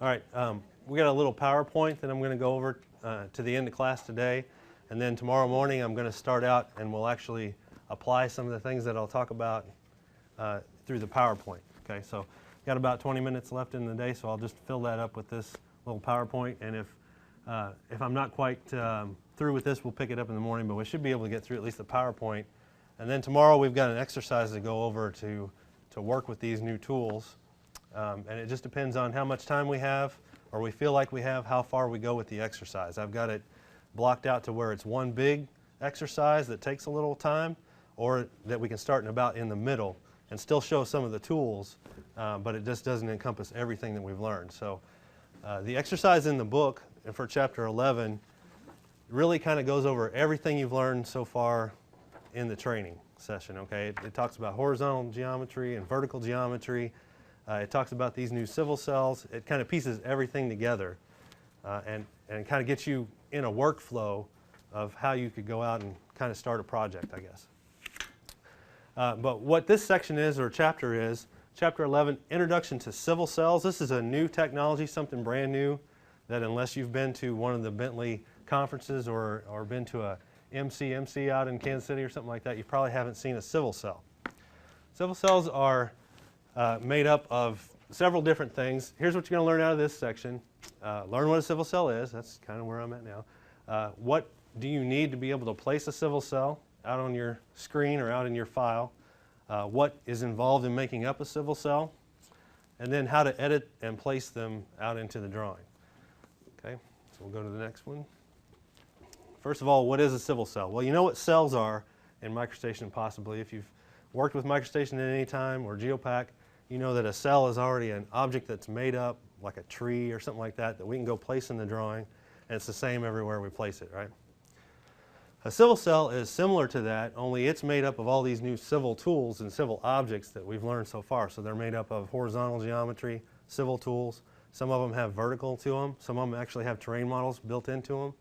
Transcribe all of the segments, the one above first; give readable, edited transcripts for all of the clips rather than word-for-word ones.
All right, we got a little PowerPoint that I'm going to go over to the end of class today, and then tomorrow morning I'm going to start out and we'll actually apply some of the things that I'll talk about through the PowerPoint. Okay, so got about 20 minutes left in the day, so I'll just fill that up with this little PowerPoint, and if I'm not quite through with this, we'll pick it up in the morning, but we should be able to get through at least the PowerPoint. And then tomorrow we've got an exercise to go over to work with these new tools. And it just depends on how much time we have, or we feel like we have, how far we go with the exercise. I've got it blocked out to where it's one big exercise that takes a little time, or that we can start about in the middle and still show some of the tools, but it just doesn't encompass everything that we've learned. So the exercise in the book for Chapter 11 really kind of goes over everything you've learned so far in the training session. Okay, it talks about horizontal geometry and vertical geometry. It talks about these new civil cells. It kind of pieces everything together and kind of gets you in a workflow of how you could go out and kind of start a project, I guess. But what this section is, or chapter is, Chapter 11, Introduction to Civil Cells. This is a new technology, something brand new that unless you've been to one of the Bentley conferences or been to a MC out in Kansas City or something like that, you probably haven't seen a civil cell. Civil cells are made up of several different things. Here's what you're going to learn out of this section. Learn what a civil cell is. That's kind of where I'm at now. What do you need to be able to place a civil cell out on your screen or out in your file? What is involved in making up a civil cell? And then how to edit and place them out into the drawing. Okay, so we'll go to the next one. First of all, what is a civil cell? Well, you know what cells are in MicroStation possibly. If you've worked with MicroStation at any time or GeoPack, you know that a cell is already an object that's made up, like a tree or something like that, that we can go place in the drawing, and it's the same everywhere we place it, right? A civil cell is similar to that, only it's made up of all these new civil tools and civil objects that we've learned so far. So they're made up of horizontal geometry, civil tools. Some of them have vertical to them. Some of them actually have terrain models built into them.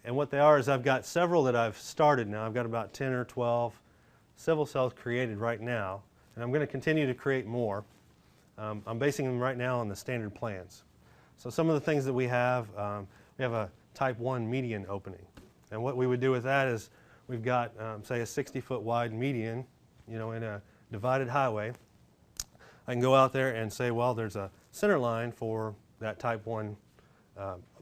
And what they are is I've got several that I've started now. I've got about 10 or 12 civil cells created right now, and I'm going to continue to create more. I'm basing them right now on the standard plans. So some of the things that we have a type 1 median opening. And what we would do with that is we've got, say, a 60-foot wide median, you know, in a divided highway. I can go out there and say, well, there's a center line for that type 1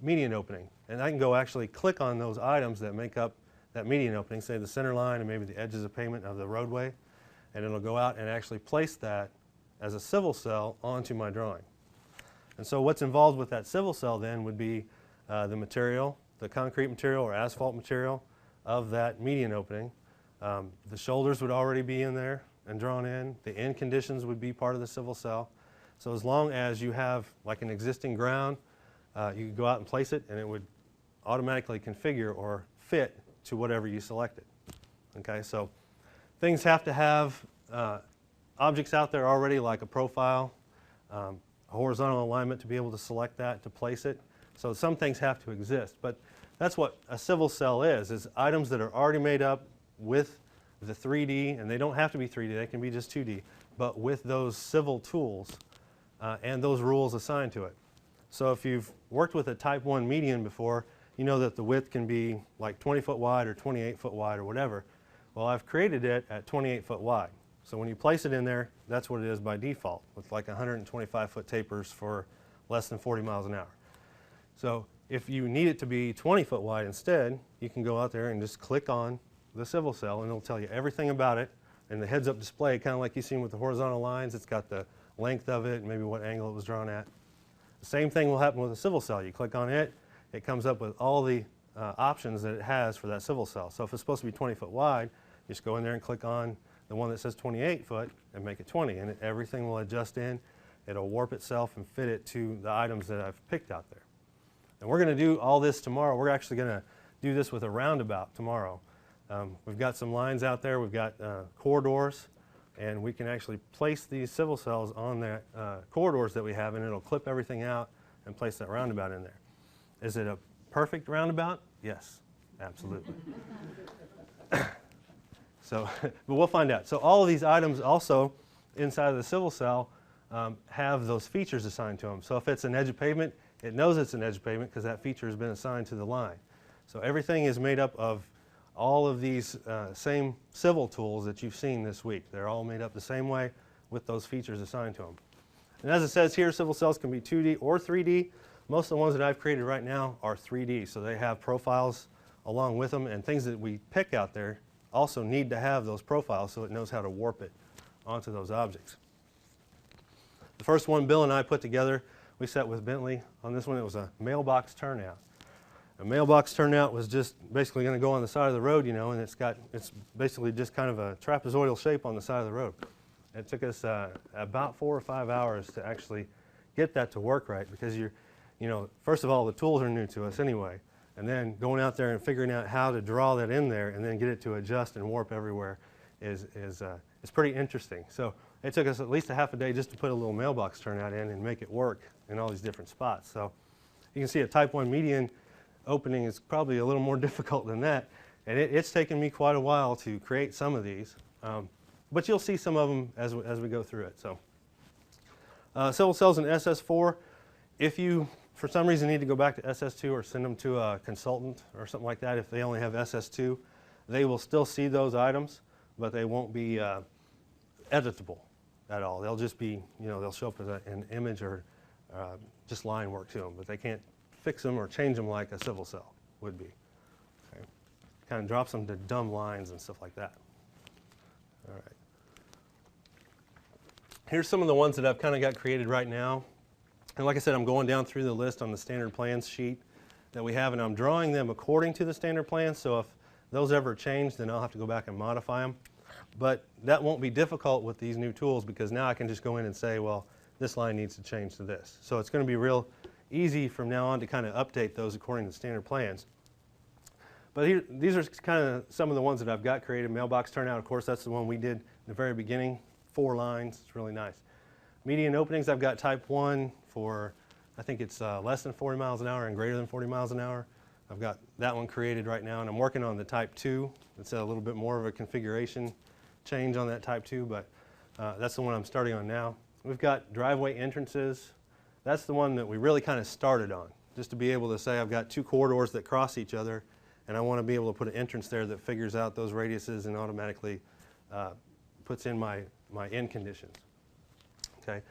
median opening. And I can go actually click on those items that make up that median opening, say the center line and maybe the edges of pavement of the roadway, and it'll go out and actually place that as a civil cell onto my drawing. And so what's involved with that civil cell then would be the material, the concrete material or asphalt material of that median opening. The shoulders would already be in there and drawn in. The end conditions would be part of the civil cell. So as long as you have like an existing ground, you could go out and place it and it would automatically configure or fit to whatever you selected. Okay, so things have to have objects out there already, like a profile, a horizontal alignment to be able to select that, to place it. So some things have to exist, but that's what a civil cell is items that are already made up with the 3D, and they don't have to be 3D, they can be just 2D, but with those civil tools and those rules assigned to it. So if you've worked with a type 1 median before, you know that the width can be like 20 foot wide or 28 foot wide or whatever. Well, I've created it at 28 foot wide. So when you place it in there, that's what it is by default, with like 125 foot tapers for less than 40 miles an hour. So if you need it to be 20 foot wide instead, you can go out there and just click on the civil cell and it'll tell you everything about it. And the heads up display, kind of like you've seen with the horizontal lines, it's got the length of it and maybe what angle it was drawn at. The same thing will happen with a civil cell. You click on it, it comes up with all the options that it has for that civil cell. So if it's supposed to be 20 foot wide, you just go in there and click on the one that says 28 foot and make it 20, and everything will adjust in. It'll warp itself and fit it to the items that I've picked out there. And we're going to do all this tomorrow. We're actually going to do this with a roundabout tomorrow. We've got some lines out there. We've got corridors, and we can actually place these civil cells on the corridors that we have, and it'll clip everything out and place that roundabout in there. Is it a perfect roundabout? Yes, absolutely. So, but we'll find out. So all of these items also inside of the civil cell have those features assigned to them. So if it's an edge of pavement, it knows it's an edge of pavement because that feature has been assigned to the line. So everything is made up of all of these same civil tools that you've seen this week. They're all made up the same way with those features assigned to them. And as it says here, civil cells can be 2D or 3D. Most of the ones that I've created right now are 3D, so they have profiles along with them, and things that we pick out there also need to have those profiles so it knows how to warp it onto those objects. The first one Bill and I put together, we set with Bentley. On this one, it was a mailbox turnout. A mailbox turnout was just basically going to go on the side of the road, you know, and it's basically just kind of a trapezoidal shape on the side of the road. It took us about 4 or 5 hours to actually get that to work right because first of all, the tools are new to us anyway, and then going out there and figuring out how to draw that in there and then get it to adjust and warp everywhere is pretty interesting. So it took us at least a half a day just to put a little mailbox turnout in and make it work in all these different spots. So you can see a Type 1 median opening is probably a little more difficult than that, and it's taken me quite a while to create some of these, but you'll see some of them as we go through it. So civil cells in SS4, if you for some reason need to go back to SS2 or send them to a consultant or something like that, if they only have SS2, they will still see those items, but they won't be editable at all. They'll just be, they'll show up as an image or just line work to them, but they can't fix them or change them like a civil cell would be. Okay. Kind of drops them to dumb lines and stuff like that. All right. Here's some of the ones that I've kind of got created right now. And like I said, I'm going down through the list on the standard plans sheet that we have, and I'm drawing them according to the standard plans, so if those ever change, then I'll have to go back and modify them. But that won't be difficult with these new tools because now I can just go in and say, well, this line needs to change to this. So it's going to be real easy from now on to kind of update those according to standard plans. But here, these are kind of some of the ones that I've got created. Mailbox turnout, of course, that's the one we did in the very beginning. 4 lines, it's really nice. Median openings, I've got Type 1 for, I think it's less than 40 miles an hour and greater than 40 miles an hour. I've got that one created right now, and I'm working on the Type 2. It's a little bit more of a configuration change on that Type 2, but that's the one I'm starting on now. We've got driveway entrances. That's the one that we really kind of started on, just to be able to say I've got 2 corridors that cross each other, and I want to be able to put an entrance there that figures out those radiuses and automatically puts in my end conditions. Okay.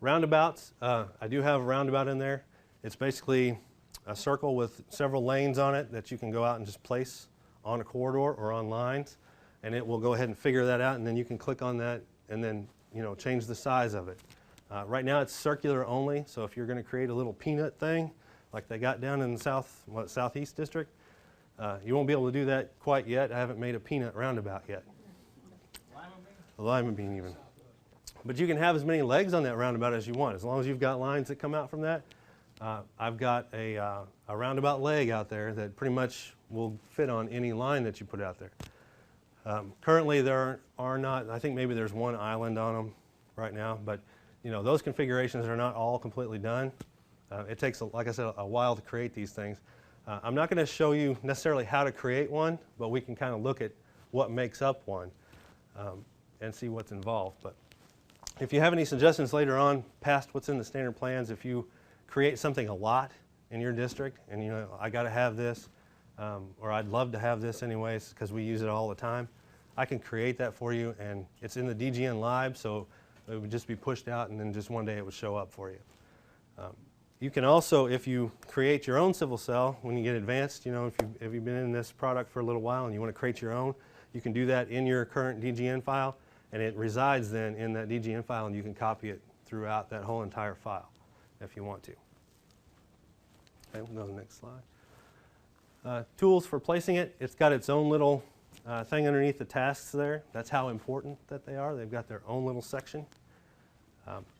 Roundabouts, I do have a roundabout in there. It's basically a circle with several lanes on it that you can go out and just place on a corridor or on lines, and it will go ahead and figure that out, and then you can click on that and then change the size of it. Right now it's circular only, so if you're going to create a little peanut thing like they got down in the southeast district, you won't be able to do that quite yet. I haven't made a peanut roundabout yet. A lima bean even. But you can have as many legs on that roundabout as you want, as long as you've got lines that come out from that. I've got a roundabout leg out there that pretty much will fit on any line that you put out there. Currently there are not, I think maybe there's one island on them right now, but those configurations are not all completely done. It takes, like I said, a while to create these things. I'm not going to show you necessarily how to create one, but we can kind of look at what makes up one and see what's involved. But if you have any suggestions later on past what's in the standard plans, if you create something a lot in your district and I got to have this, or I'd love to have this anyways because we use it all the time, I can create that for you, and it's in the DGN Lib, so it would just be pushed out and then just one day it would show up for you. You can also, if you create your own civil cell, when you get advanced, if you've been in this product for a little while and you want to create your own, you can do that in your current DGN file, and it resides then in that DGN file, and you can copy it throughout that whole entire file if you want to. Okay, we'll go to the next slide. Tools for placing it. It's got its own little thing underneath the tasks there. That's how important that they are. They've got their own little section.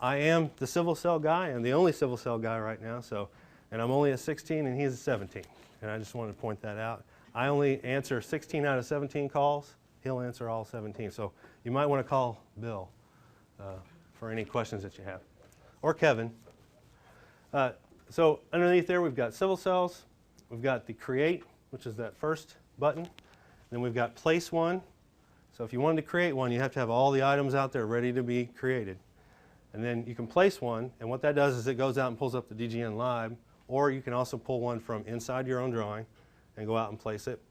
I am the civil cell guy. I'm the only civil cell guy right now, and I'm only a 16 and he's a 17, and I just wanted to point that out. I only answer 16 out of 17 calls. He'll answer all 17. So you might want to call Bill for any questions that you have, or Kevin. So underneath there we've got civil cells. We've got the create, which is that first button. Then we've got place one. So if you wanted to create one, you have to have all the items out there ready to be created. And then you can place one, and what that does is it goes out and pulls up the DGN lib, or you can also pull one from inside your own drawing and go out and place it.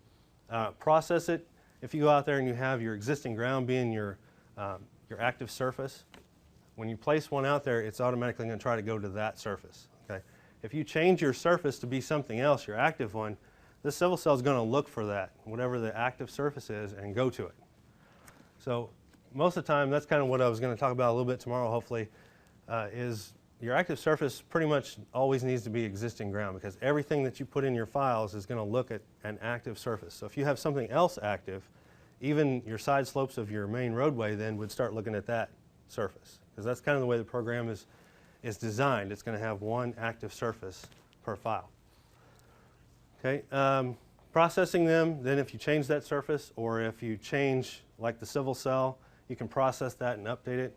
Process it. If you go out there and you have your existing ground being your active surface, when you place one out there, it's automatically going to try to go to that surface. Okay? If you change your surface to be something else, your active one, this civil cell is going to look for that, whatever the active surface is, and go to it. So most of the time, that's kind of what I was going to talk about a little bit tomorrow, hopefully, is your active surface pretty much always needs to be existing ground, because everything that you put in your files is going to look at an active surface. So if you have something else active, even your side slopes of your main roadway then would start looking at that surface, because that's kind of the way the program is designed. It's going to have one active surface per file. Okay, processing them, then if you change that surface, or if you change like the civil cell, you can process that and update it,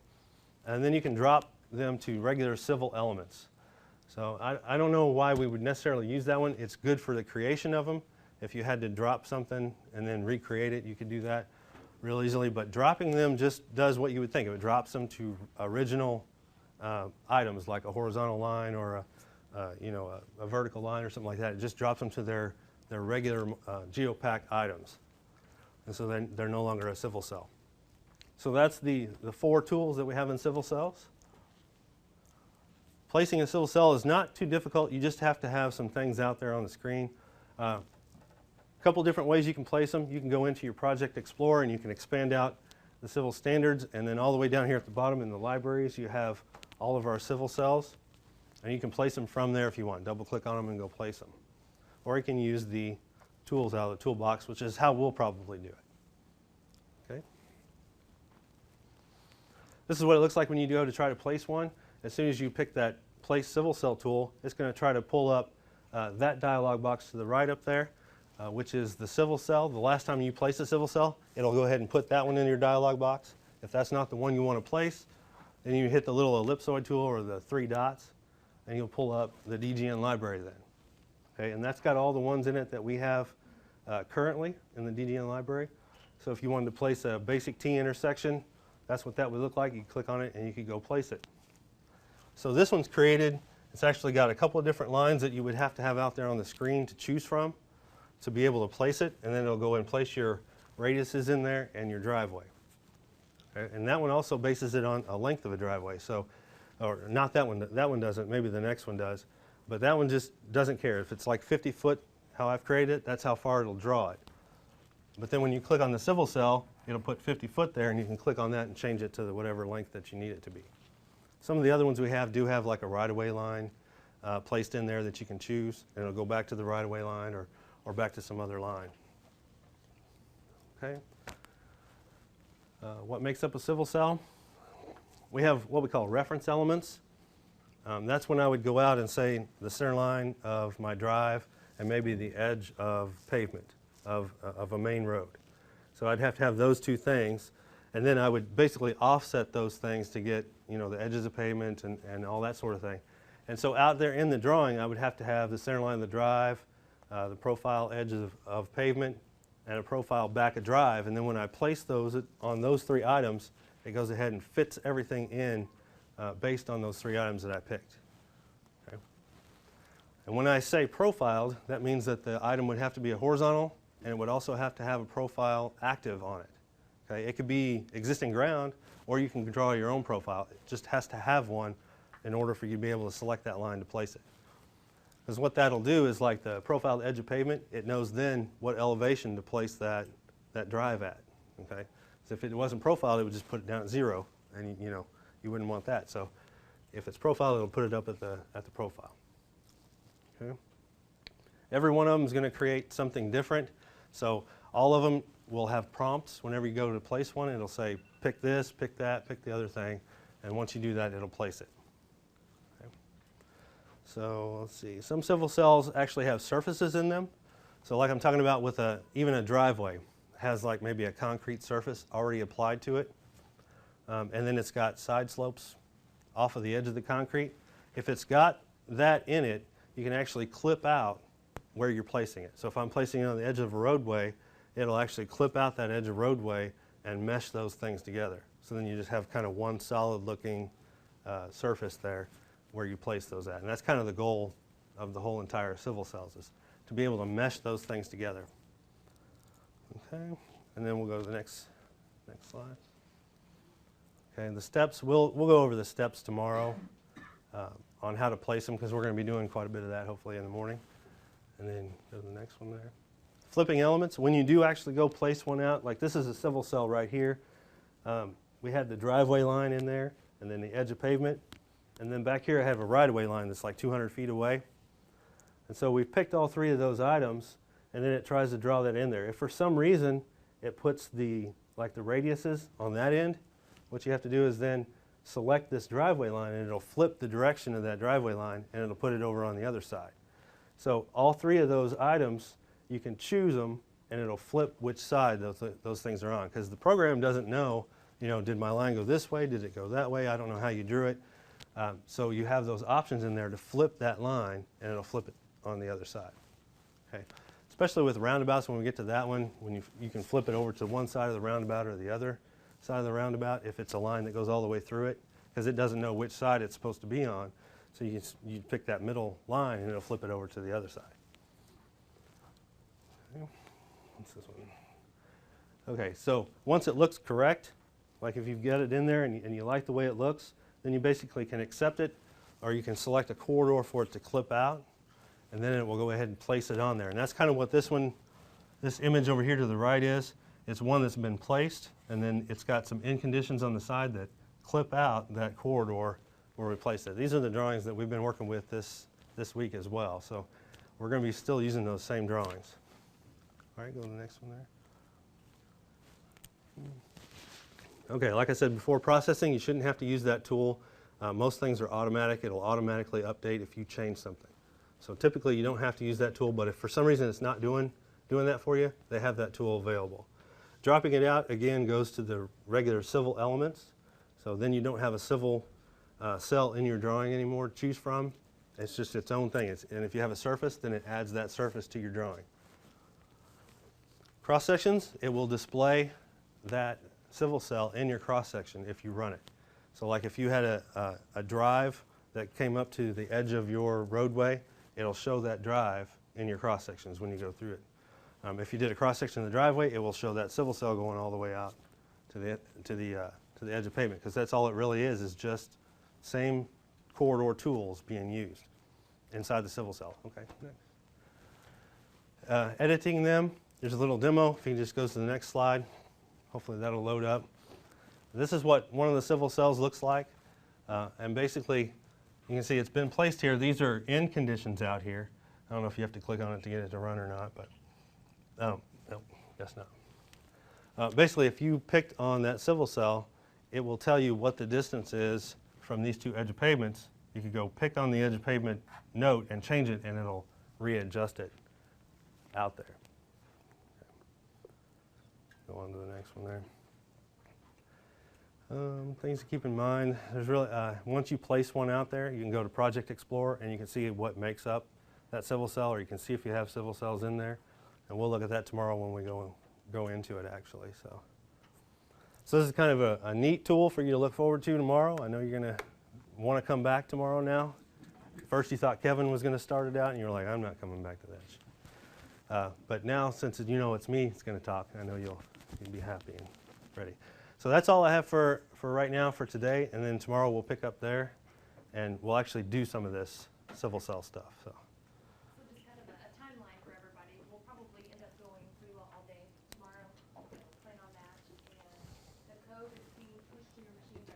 and then you can drop them to regular civil elements. So I don't know why we would necessarily use that one. It's good for the creation of them. If you had to drop something and then recreate it, you could do that real easily, but dropping them just does what you would think. It drops them to original items like a horizontal line or a vertical line or something like that. It just drops them to their regular geopack items. And so then they're no longer a civil cell. So that's the 4 tools that we have in civil cells. Placing a civil cell is not too difficult. You just have to have some things out there on the screen. A couple different ways you can place them. You can go into your Project Explorer and you can expand out the civil standards, and then all the way down here at the bottom in the libraries you have all of our civil cells, and you can place them from there if you want. Double click on them and go place them. Or you can use the tools out of the toolbox, which is how we'll probably do it. Okay. This is what it looks like when you go to try to place one. As soon as you pick that Place Civil Cell tool, it's going to try to pull up that dialog box to the right up there, which is the civil cell. The last time you place a civil cell, it'll go ahead and put that one in your dialog box. If that's not the one you want to place, then you hit the little ellipsoid tool or the 3 dots, and you'll pull up the DGN library then. Okay, and that's got all the ones in it that we have currently in the DGN library. So if you wanted to place a basic T intersection, that's what that would look like. You click on it and you could go place it. So this one's created. It's actually got a couple of different lines that you would have to have out there on the screen to choose from to be able to place it, and then it'll go and place your radiuses in there and your driveway. Okay? And that one also bases it on a length of a driveway. So, or not that one doesn't, maybe the next one does, but that one just doesn't care. If it's like 50 foot, how I've created it, that's how far it'll draw it. But then when you click on the civil cell, it'll put 50 foot there, and you can click on that and change it to whatever length that you need it to be. Some of the other ones we have do have like a right-of-way line placed in there that you can choose, and it'll go back to the right-of-way line or back to some other line. Okay. What makes up a civil cell? We have what we call reference elements. That's when I would go out and say the center line of my drive and maybe the edge of pavement of a main road. So I'd have to have those 2 things, and then I would basically offset those things to get the edges of pavement and all that sort of thing. And so out there in the drawing, I would have to have the center line of the drive, the profile edges of pavement, and a profile back of drive. And then when I place those on those 3 items, it goes ahead and fits everything in based on those 3 items that I picked. Okay. And when I say profiled, that means that the item would have to be a horizontal, and it would also have to have a profile active on it. Okay. It could be existing ground, or you can draw your own profile. It just has to have one in order for you to be able to select that line to place it. Because what that'll do is, like the profiled edge of pavement, it knows then what elevation to place that drive at. Okay? So if it wasn't profiled, it would just put it down at 0, and you wouldn't want that. So if it's profiled, it'll put it up at the profile. Okay? Every one of them is going to create something different. So all of them will have prompts. Whenever you go to place one, it'll say pick this, pick that, pick the other thing, and once you do that, it'll place it. Okay. So let's see. Some civil cells actually have surfaces in them. So like I'm talking about with even a driveway has like maybe a concrete surface already applied to it, and then it's got side slopes off of the edge of the concrete. If it's got that in it, you can actually clip out where you're placing it. So if I'm placing it on the edge of a roadway, it'll actually clip out that edge of roadway and mesh those things together. So then you just have kind of one solid looking surface there where you place those at. And that's kind of the goal of the whole entire civil cells, is to be able to mesh those things together. Okay, and then we'll go to the next slide. Okay, the steps, we'll go over the steps tomorrow on how to place them, because we're going to be doing quite a bit of that hopefully in the morning. And then go to the next one there. Flipping elements, when you do actually go place one out, like this is a civil cell right here. We had the driveway line in there, and then the edge of pavement. And then back here I have a right-of-way line that's like 200 feet away. And so we've picked all three of those items, and then it tries to draw that in there. If for some reason it puts the radiuses on that end, what you have to do is then select this driveway line, and it'll flip the direction of that driveway line, and it'll put it over on the other side. So all three of those items, you can choose them, and it'll flip which side those things are on, because the program doesn't know, did my line go this way, did it go that way, I don't know how you drew it. So you have those options in there to flip that line, and it'll flip it on the other side. Okay. Especially with roundabouts, when we get to that one, when you can flip it over to one side of the roundabout or the other side of the roundabout if it's a line that goes all the way through it, because it doesn't know which side it's supposed to be on. So you pick that middle line, and it'll flip it over to the other side. Okay. What's this one? Okay, so once it looks correct, like if you've got it in there and you like the way it looks, then you basically can accept it, or you can select a corridor for it to clip out, and then it will go ahead and place it on there. And that's kind of what this image over here to the right is. It's one that's been placed, and then it's got some end conditions on the side that clip out that corridor where we place it. These are the drawings that we've been working with this week as well. So we're going to be still using those same drawings. All right, go to the next one there. Okay, like I said before, processing, you shouldn't have to use that tool. Most things are automatic. It'll automatically update if you change something. So typically you don't have to use that tool, but if for some reason it's not doing that for you, they have that tool available. Dropping it out, again, goes to the regular civil elements. So then you don't have a civil cell in your drawing anymore to choose from. It's just its own thing. And if you have a surface, then it adds that surface to your drawing. Cross sections, it will display that civil cell in your cross section if you run it. So like if you had a drive that came up to the edge of your roadway, it'll show that drive in your cross sections when you go through it. If you did a cross section of the driveway, it will show that civil cell going all the way out to the edge of pavement, because that's all it really is just same corridor tools being used inside the civil cell. Okay, next. Editing them, there's a little demo. If you can just go to the next slide, hopefully that'll load up. This is what one of the civil cells looks like, and basically you can see it's been placed here. These are end conditions out here. I don't know if you have to click on it to get it to run or not, but no, guess not. Basically, if you picked on that civil cell, it will tell you what the distance is from these two edge of pavements. You could go pick on the edge of pavement note and change it, and it'll readjust it out there. Go on to the next one there. Things to keep in mind, there's really, once you place one out there, you can go to Project Explorer and you can see what makes up that civil cell, or you can see if you have civil cells in there. And we'll look at that tomorrow when we go into it actually. So this is kind of a neat tool for you to look forward to tomorrow. I know you're going to want to come back tomorrow now. First you thought Kevin was going to start it out, and you were like, I'm not coming back to that. But now, since it's me that's going to talk, I know you'll be happy and ready. So that's all I have for right now for today, and then tomorrow we'll pick up there, and we'll actually do some of this civil cell stuff. So just kind of a timeline for everybody. We'll probably end up going pretty well all day tomorrow. Plan on that. And the code is being pushed to your machine